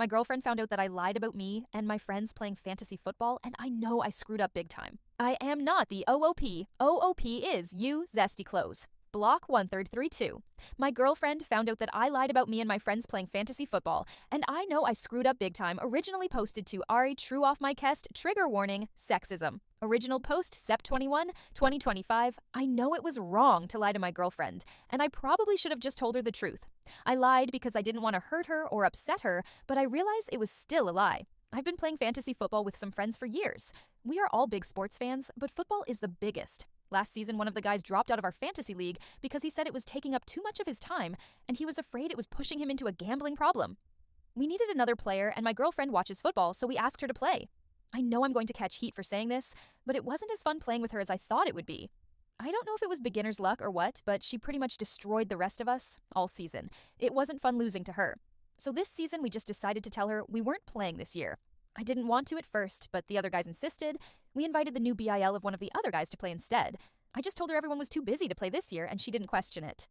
My girlfriend found out that I lied about me and my friends playing fantasy football, and I know I screwed up big time. I am not the OOP. OOP is you, zesty clothes. Block 1332. My girlfriend found out that I lied about me and my friends playing fantasy football, and I know I screwed up big time. Originally posted to Ari True Off My Chest, trigger warning, sexism. Original post Sep 21, 2025. I know it was wrong to lie to my girlfriend, and I probably should have just told her the truth. I lied because I didn't want to hurt her or upset her, but I realized it was still a lie. I've been playing fantasy football with some friends for years. We are all big sports fans, but football is the biggest. Last season, one of the guys dropped out of our fantasy league because he said it was taking up too much of his time, and he was afraid it was pushing him into a gambling problem. We needed another player, and my girlfriend watches football, so we asked her to play. I know I'm going to catch heat for saying this, but it wasn't as fun playing with her as I thought it would be. I don't know if it was beginner's luck or what, but she pretty much destroyed the rest of us all season. It wasn't fun losing to her. So this season, we just decided to tell her we weren't playing this year. I didn't want to at first, but the other guys insisted. We invited the new BIL of one of the other guys to play instead. I just told her everyone was too busy to play this year, and she didn't question it.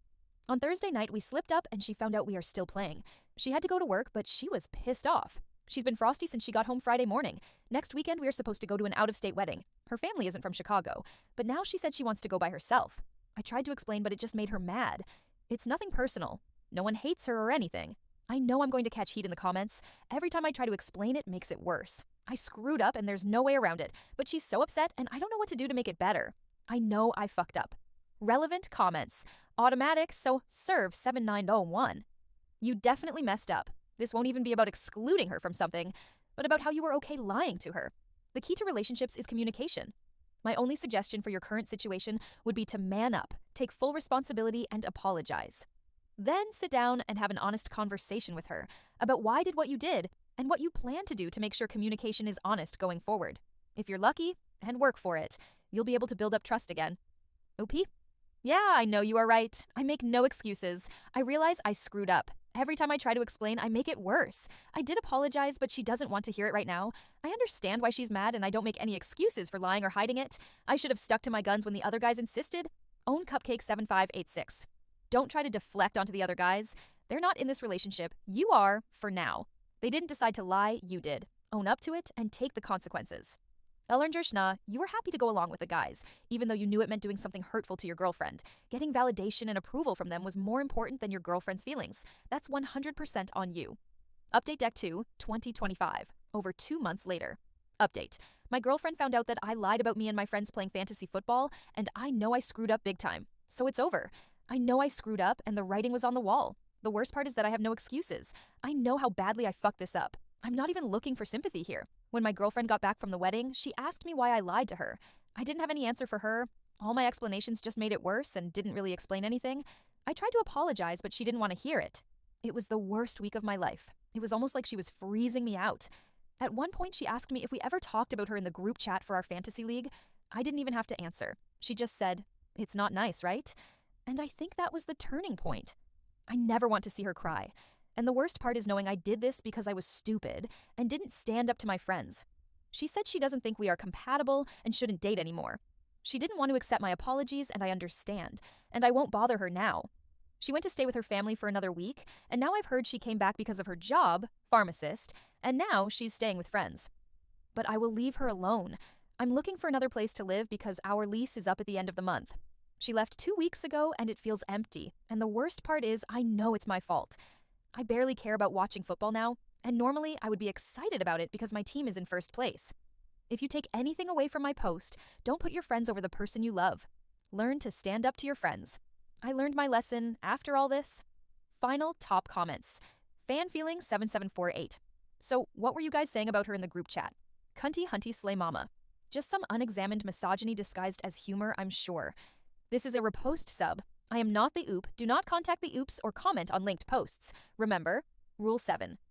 On Thursday night, we slipped up and she found out we are still playing. She had to go to work, but she was pissed off. She's been frosty since she got home Friday morning. Next weekend, we are supposed to go to an out-of-state wedding. Her family isn't from Chicago, but now she said she wants to go by herself. I tried to explain, but it just made her mad. It's nothing personal. No one hates her or anything. I know I'm going to catch heat in the comments. Every time I try to explain it makes it worse. I screwed up and there's no way around it, but she's so upset and I don't know what to do to make it better. I know I fucked up. Relevant comments. Automatic, so serve 7901. You definitely messed up. This won't even be about excluding her from something, but about how you were okay lying to her. The key to relationships is communication. My only suggestion for your current situation would be to man up, take full responsibility, and apologize. Then sit down and have an honest conversation with her about why did what you did and what you plan to do to make sure communication is honest going forward. If you're lucky, and work for it, you'll be able to build up trust again. OP? Yeah, I know you are right. I make no excuses. I realize I screwed up. Every time I try to explain, I make it worse. I did apologize, but she doesn't want to hear it right now. I understand why she's mad, and I don't make any excuses for lying or hiding it. I should have stuck to my guns when the other guys insisted. Own Cupcake 7586. Don't try to deflect onto the other guys. They're not in this relationship. You are, for now. They didn't decide to lie, you did. Own up to it and take the consequences. Ellernger, you were happy to go along with the guys, even though you knew it meant doing something hurtful to your girlfriend. Getting validation and approval from them was more important than your girlfriend's feelings. That's 100% on you. Update Deck 2, 2025. Over 2 months later. Update. My girlfriend found out that I lied about me and my friends playing fantasy football, and I know I screwed up big time. So it's over. I know I screwed up, and the writing was on the wall. The worst part is that I have no excuses. I know how badly I fucked this up. I'm not even looking for sympathy here. When my girlfriend got back from the wedding, she asked me why I lied to her. I didn't have any answer for her. All my explanations just made it worse and didn't really explain anything. I tried to apologize, but she didn't want to hear it. It was the worst week of my life. It was almost like she was freezing me out. At one point, she asked me if we ever talked about her in the group chat for our fantasy league. I didn't even have to answer. She just said, "It's not nice, right?" And I think that was the turning point. I never want to see her cry. And the worst part is knowing I did this because I was stupid and didn't stand up to my friends. She said she doesn't think we are compatible and shouldn't date anymore. She didn't want to accept my apologies, and I understand, and I won't bother her now. She went to stay with her family for another week, and now I've heard she came back because of her job, pharmacist, and now she's staying with friends. But I will leave her alone. I'm looking for another place to live because our lease is up at the end of the month. She left 2 weeks ago, and it feels empty, and the worst part is I know it's my fault. I barely care about watching football now, and normally I would be excited about it because my team is in first place. If you take anything away from my post, don't put your friends over the person you love. Learn to stand up to your friends. I learned my lesson after all this. Final top comments. Fan feeling 7748. So what were you guys saying about her in the group chat? Cunty hunty slay mama. Just some unexamined misogyny disguised as humor, I'm sure. This is a repost sub. I am not the oop. Do not contact the oops or comment on linked posts. Remember, Rule 7.